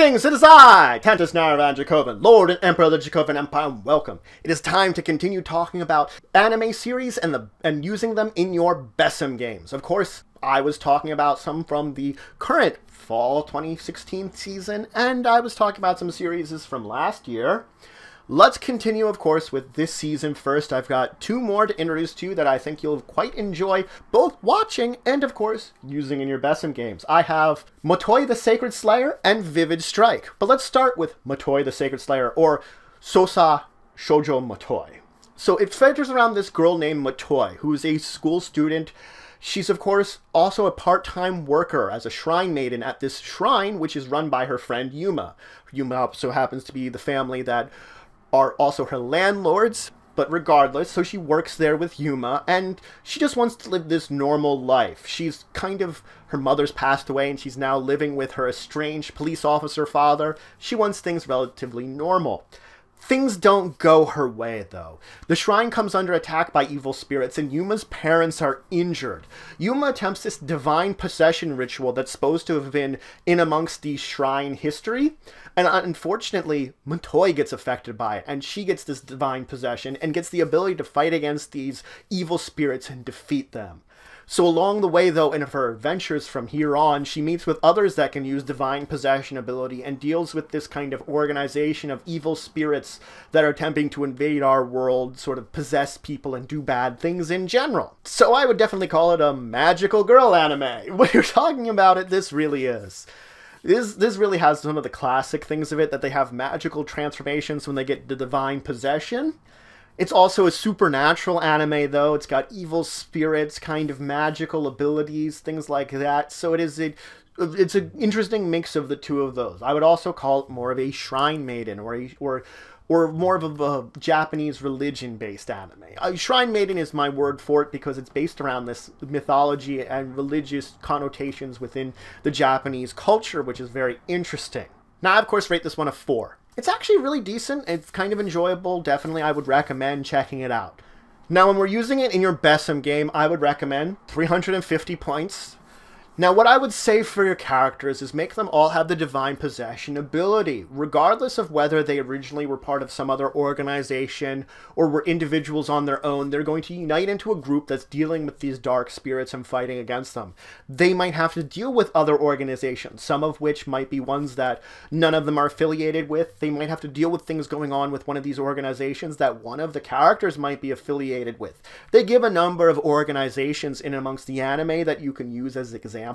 Greetings, it is I, Countess Naravan Dracovin, Lord and Emperor of the Dracovin Empire, and welcome. It is time to continue talking about anime series and using them in your BESM games. Of course, I was talking about some from the current fall 2016 season, and I was talking about some series from last year. Let's continue, of course, with this season first. I've got two more to introduce to you that I think you'll quite enjoy, both watching and, of course, using in your BESM games. I have Matoi the Sacred Slayer and Vivid Strike. But let's start with Matoi the Sacred Slayer, or Sosa Shoujo Matoi. So it centers around this girl named Matoi, who is a school student. She's, of course, also a part-time worker as a shrine maiden at this shrine, which is run by her friend Yuma. Yuma also happens to be the family that are also her landlords, but regardless, so she works there with Yuma, and she just wants to live this normal life. She's her mother's passed away, and she's now living with her estranged police officer father. She wants things relatively normal. Things don't go her way, though. The shrine comes under attack by evil spirits, and Yuma's parents are injured. Yuma attempts this divine possession ritual that's supposed to have been in amongst the shrine history, and unfortunately, Matoi gets affected by it, and she gets this divine possession, and gets the ability to fight against these evil spirits and defeat them. So along the way, though, in her adventures from here on, she meets with others that can use divine possession ability and deals with this kind of organization of evil spirits that are attempting to invade our world, sort of possess people and do bad things in general. So I would definitely call it a magical girl anime. When you're talking about it, this really is. This really has some of the classic things of it, that they have magical transformations when they get the divine possession. It's also a supernatural anime, though. It's got evil spirits, kind of magical abilities, things like that. So it's an interesting mix of the two of those. I would also call it more of a shrine maiden, or more of a Japanese religion-based anime. Shrine maiden is my word for it because it's based around this mythology and religious connotations within the Japanese culture, which is very interesting. Now, I, of course, rate this one a 4. It's actually really decent. It's kind of enjoyable. Definitely, I would recommend checking it out. Now, when we're using it in your BESM game, I would recommend 350 points. Now, what I would say for your characters is make them all have the divine possession ability, regardless of whether they originally were part of some other organization or were individuals on their own. They're going to unite into a group that's dealing with these dark spirits and fighting against them. They might have to deal with other organizations, some of which might be ones that none of them are affiliated with. They might have to deal with things going on with one of these organizations that one of the characters might be affiliated with. They give a number of organizations in amongst the anime that you can use as examples.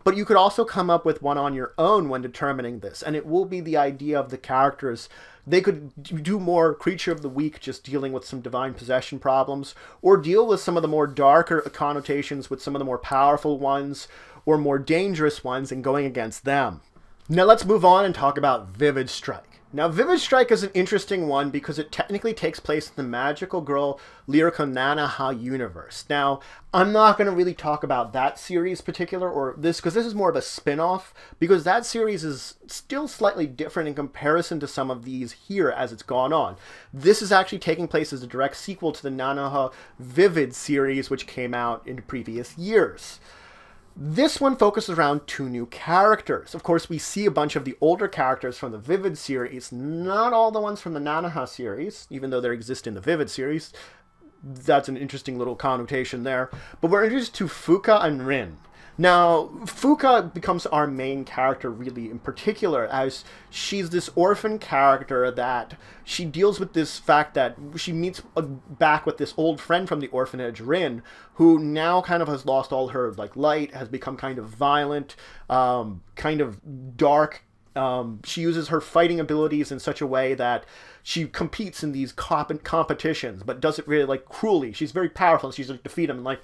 But you could also come up with one on your own when determining this, and it will be the idea of the characters. They could do more Creature of the Week, just dealing with some divine possession problems, or deal with some of the more darker connotations with some of the more powerful ones, or more dangerous ones, and going against them. Now let's move on and talk about Vivid Strike. Now, Vivid Strike is an interesting one because it technically takes place in the magical girl lyrical Nanoha universe. Now, I'm not going to really talk about that series particular, or this, because this is more of a spin-off, because that series is still slightly different in comparison to some of these here as it's gone on. This is actually taking place as a direct sequel to the Nanoha Vivid series, which came out in previous years. This one focuses around two new characters. Of course, we see a bunch of the older characters from the Vivid series, not all the ones from the Nanoha series, even though they exist in the Vivid series. That's an interesting little connotation there. But we're introduced to Fuka and Rin. Now, Fuka becomes our main character really in particular, as she's this orphan character that she deals with this fact that she meets back with this old friend from the orphanage, Rin, who now kind of has lost all her light, has become kind of violent, kind of dark. She uses her fighting abilities in such a way that she competes in these competitions, but does it really cruelly. She's very powerful, and she's defeat him and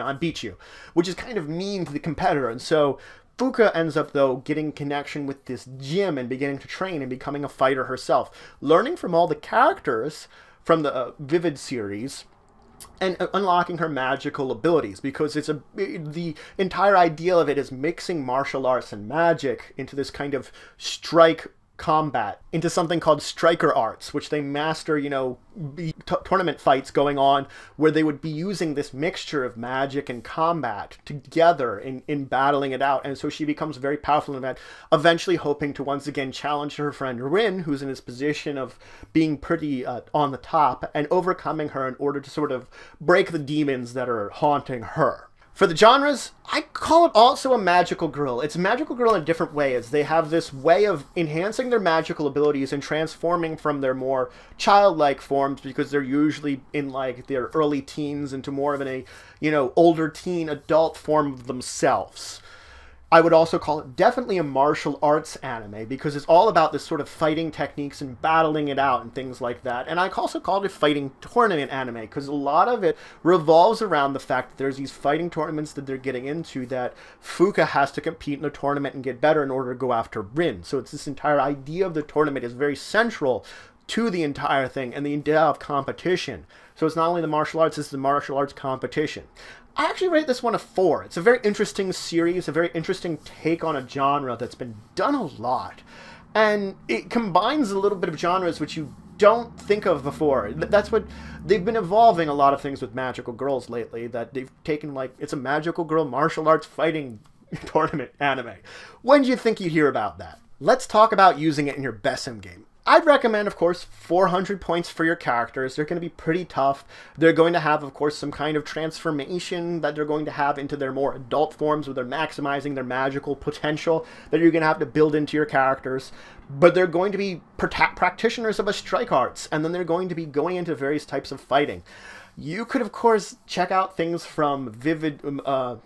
I beat you, which is kind of mean to the competitor. And so Fuka ends up, though, getting connection with this gym and beginning to train and becoming a fighter herself, learning from all the characters from the Vivid series and unlocking her magical abilities, because the entire idea of it is mixing martial arts and magic into this kind of strike combat into something called striker arts, which they master, you know, tournament fights going on where they would be using this mixture of magic and combat together in battling it out. And so she becomes very powerful in that, eventually hoping to once again challenge her friend Rin, who's in this position of being pretty on the top, and overcoming her in order to sort of break the demons that are haunting her. For the genres, I call it also a magical girl. It's a magical girl in a different way, as they have this way of enhancing their magical abilities and transforming from their more childlike forms, because they're usually in like their early teens, into more of a, you know, older teen adult form of themselves. I would also call it definitely a martial arts anime, because it's all about this sort of fighting techniques and battling it out and things like that. And I also call it a fighting tournament anime, because a lot of it revolves around the fact that there's these fighting tournaments that they're getting into that Fuka has to compete in a tournament and get better in order to go after Rin. So it's this entire idea of the tournament is very central to the entire thing, and the idea of competition. So it's not only the martial arts, it's the martial arts competition. I actually rate this one a 4. It's a very interesting series, a very interesting take on a genre that's been done a lot. And it combines a little bit of genres which you don't think of before. That's what they've been evolving a lot of things with magical girls lately, that they've taken, like, it's a magical girl martial arts fighting tournament anime. When do you think you'd hear about that? Let's talk about using it in your BESM game. I'd recommend, of course, 400 points for your characters. They're going to be pretty tough. They're going to have, of course, some kind of transformation that they're going to have into their more adult forms, where they're maximizing their magical potential that you're going to have to build into your characters. But they're going to be practitioners of a strike arts, and then they're going to be going into various types of fighting. You could, of course, check out things from Nanoha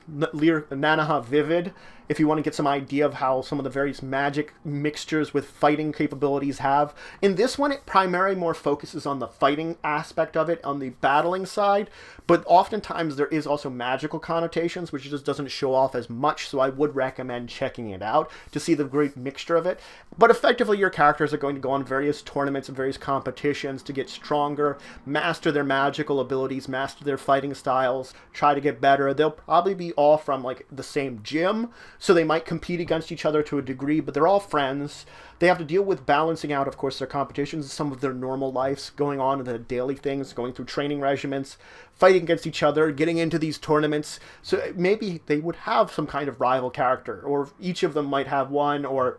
Vivid, if you want to get some idea of how some of the various magic mixtures with fighting capabilities have. In this one, it primarily more focuses on the fighting aspect of it, on the battling side, but oftentimes there is also magical connotations, which just doesn't show off as much, so I would recommend checking it out to see the great mixture of it. But effectively, your characters are going to go on various tournaments and various competitions to get stronger, master their magical abilities, master their fighting styles, try to get better. They'll probably be all from, like, the same gym, so they might compete against each other to a degree, but they're all friends. They have to deal with balancing out, of course, their competitions, some of their normal lives going on, the daily things, going through training regimens, fighting against each other, getting into these tournaments. So maybe they would have some kind of rival character, or each of them might have one, or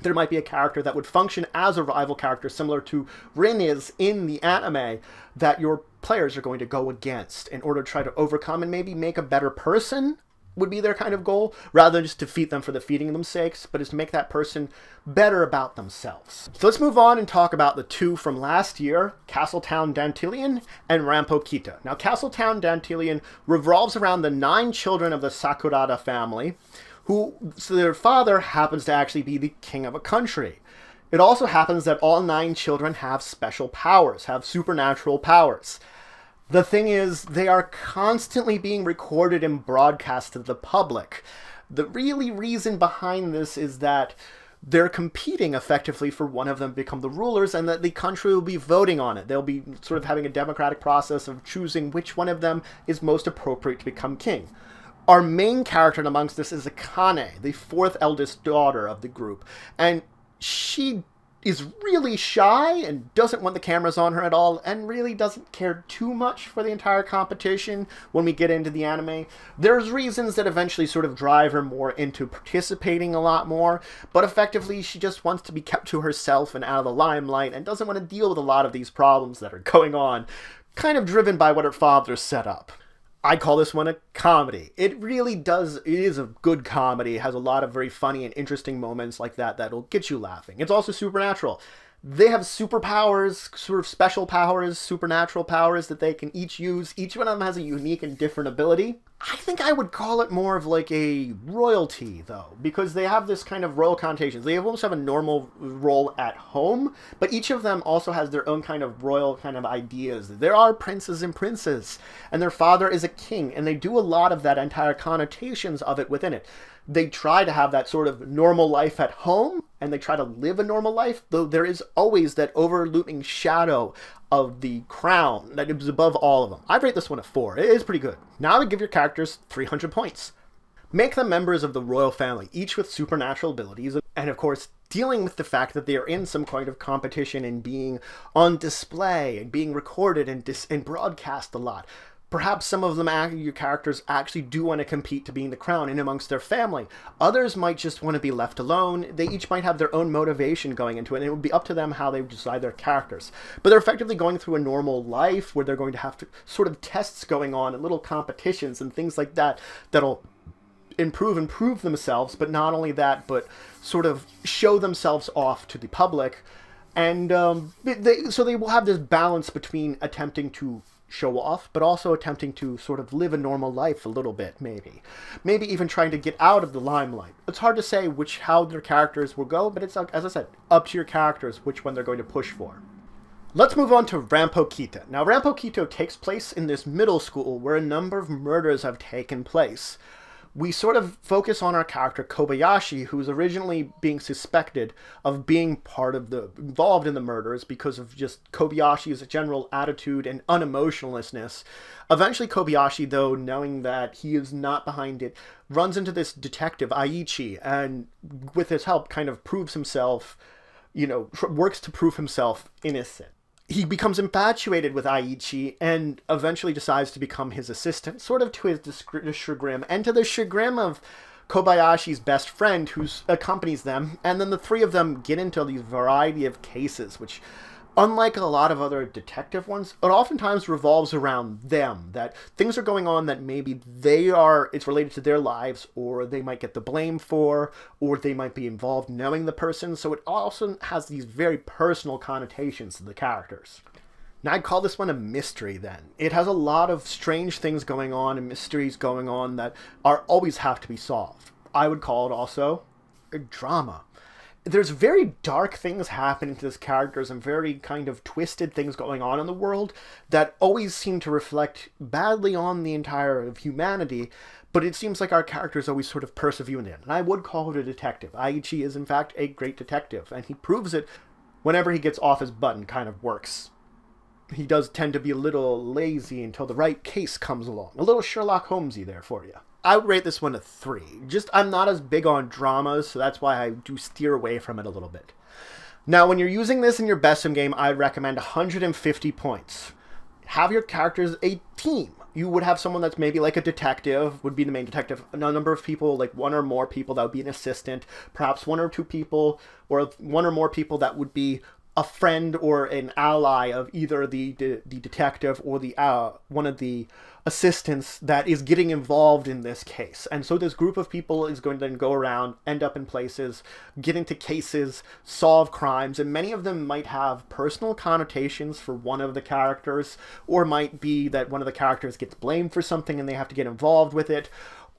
there might be a character that would function as a rival character, similar to Rin is in the anime, that your players are going to go against in order to try to overcome and maybe make a better person. Would be their kind of goal, rather than just defeat them for defeating them sakes, but is to make that person better about themselves. So let's move on and talk about the two from last year, Castletown Dandelion and Ranpo Kitan. Now, Castletown Dandelion revolves around the 9 children of the Sakurada family, so their father happens to actually be the king of a country. It also happens that all 9 children have special powers, have supernatural powers. The thing is, they are constantly being recorded and broadcast to the public. The really reason behind this is that they're competing effectively for one of them to become the rulers, and that the country will be voting on it. They'll be sort of having a democratic process of choosing which one of them is most appropriate to become king. Our main character amongst this is Akane, the 4th eldest daughter of the group, and she is really shy and doesn't want the cameras on her at all, and really doesn't care too much for the entire competition when we get into the anime. There's reasons that eventually sort of drive her more into participating a lot more, but effectively she just wants to be kept to herself and out of the limelight, and doesn't want to deal with a lot of these problems that are going on, kind of driven by what her father set up. I call this one a comedy. It really does, it is a good comedy. It has a lot of very funny and interesting moments like that that'll get you laughing. It's also supernatural. They have superpowers, sort of special powers, supernatural powers that they can each use. Each one of them has a unique and different ability. I think I would call it more of like a royalty, though, because they have this kind of royal connotations. They almost have a normal role at home, but each of them also has their own kind of royal kind of ideas. There are princes and princes, and their father is a king, and they do a lot of that entire connotations of it within it. They try to have that sort of normal life at home, and they try to live a normal life, though there is always that overlooming shadow of the crown that is above all of them. I'd rate this one a 4. It is pretty good. Now I would give your characters 300 points. Make them members of the royal family, each with supernatural abilities. And of course, dealing with the fact that they are in some kind of competition and being on display and being recorded and broadcast a lot. Perhaps some of them, your characters, actually do want to compete to be in the crown in amongst their family. Others might just want to be left alone. They each might have their own motivation going into it, and it would be up to them how they decide their characters. But they're effectively going through a normal life where they're going to have to sort of tests going on and little competitions and things like that that'll improve themselves, but not only that, but sort of show themselves off to the public. And so they will have this balance between attempting to show off, but also attempting to sort of live a normal life a little bit, maybe even trying to get out of the limelight. It's hard to say how their characters will go, but it's, as I said, up to your characters which one they're going to push for. Let's move on to Ranpo Kitan. Now, Ranpo Kitan takes place in this middle school where a number of murders have taken place. We sort of focus on our character Kobayashi, who's originally being suspected of being involved in the murders because of just Kobayashi's general attitude and unemotionlessness. Eventually, Kobayashi, though, knowing that he is not behind it, runs into this detective, Aichi, and with his help kind of proves himself, works to prove himself innocent. He becomes infatuated with Aichi and eventually decides to become his assistant, sort of to his chagrin, and to the chagrin of Kobayashi's best friend who accompanies them. And then the three of them get into these variety of cases, which, unlike a lot of other detective ones, it oftentimes revolves around them, that things are going on that maybe it's related to their lives, or they might get the blame for, or they might be involved knowing the person. So it also has these very personal connotations to the characters. Now, I'd call this one a mystery then. It has a lot of strange things going on and mysteries going on that always have to be solved. I would call it also a drama. There's very dark things happening to these characters and very kind of twisted things going on in the world that always seem to reflect badly on the entire of humanity, but it seems like our characters always sort of persevere in it. And I would call it a detective. Aichi is in fact a great detective, and he proves it whenever he gets off his butt and kind of works. He does tend to be a little lazy until the right case comes along. A little Sherlock Holmesy there for you. I would rate this one a 3. I'm not as big on dramas, so that's why I do steer away from it a little bit. Now, when you're using this in your BESM game, I'd recommend 150 points. Have your characters a team. You would have someone that's maybe like a detective, would be the main detective, a number of people, like one or more people that would be an assistant, perhaps one or two people, or one or more people that would be a friend or an ally of either the detective or the one of the assistants that is getting involved in this case. And so this group of people is going to then go around, end up in places, get into cases, solve crimes, and many of them might have personal connotations for one of the characters, or might be that one of the characters gets blamed for something and they have to get involved with it,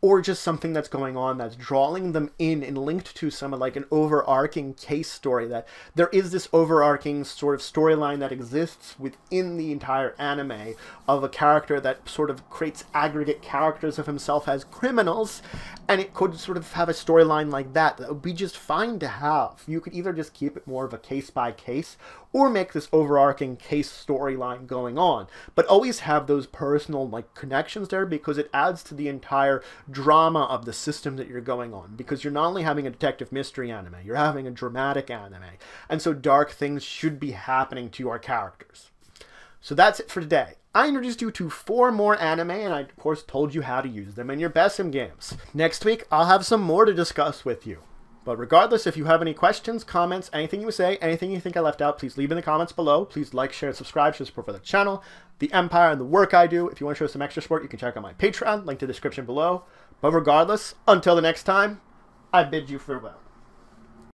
or just something that's going on that's drawing them in and linked to some like an overarching case story, that there is this overarching sort of storyline that exists within the entire anime of a character that sort of creates aggregate characters of himself as criminals, and it could sort of have a storyline like that that would be just fine to have. You could either just keep it more of a case by case or make this overarching case storyline going on, but always have those personal like connections there, because it adds to the entire drama of the system that you're going on, because you're not only having a detective mystery anime, you're having a dramatic anime, and so dark things should be happening to your characters. So that's it for today. I introduced you to 4 more anime, and I of course told you how to use them in your BESM games. Next week I'll have some more to discuss with you. But regardless, if you have any questions, comments, anything you say, anything you think I left out, please leave in the comments below. Please like, share, and subscribe to support for the channel, the Empire, and the work I do. If you want to show some extra support, you can check out my Patreon, link to the description below. But regardless, until the next time, I bid you farewell.